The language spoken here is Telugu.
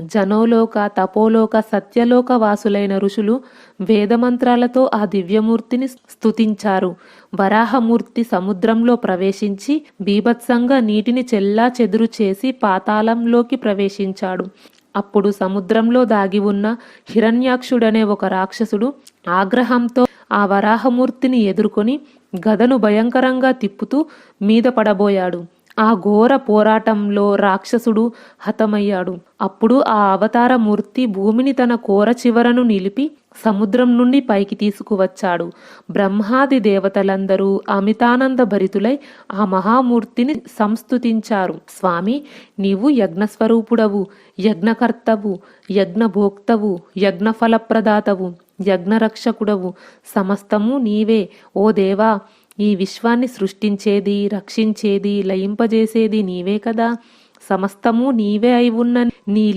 జనోలోక, తపోలోక, సత్యలోక వాసులైన ఋషులు వేదమంత్రాలతో ఆ దివ్యమూర్తిని స్తుతించారు. వరాహమూర్తి సముద్రంలో ప్రవేశించి బీభత్సంగా నీటిని చెల్లా చెదురు చేసి పాతాళంలోకి ప్రవేశించాడు. అప్పుడు సముద్రంలో దాగి ఉన్న హిరణ్యాక్షుడనే ఒక రాక్షసుడు ఆగ్రహంతో ఆ వరాహమూర్తిని ఎదుర్కొని గదను భయంకరంగా తిప్పుతూ మీద పడబోయాడు. ఆ ఘోర పోరాటంలో రాక్షసుడు హతమయ్యాడు. అప్పుడు ఆ అవతారమూర్తి భూమిని తన కోర చివరను నిలిపి సముద్రం నుండి పైకి తీసుకువచ్చాడు. బ్రహ్మాది దేవతలందరూ అమితానంద భరితులై ఆ మహామూర్తిని సంస్తుతించారు. స్వామి, నీవు యజ్ఞస్వరూపుడవు, యజ్ఞకర్తవు, యజ్ఞభోక్తవు, యజ్ఞఫలప్రదాతవు, యజ్ఞరక్షకుడవు, సమస్తము నీవే. ఓ దేవా, ఈ విశ్వాన్ని సృష్టించేది, రక్షించేది, లయింపజేసేది నీవే కదా. సమస్తము నీవే అయి ఉన్న నీ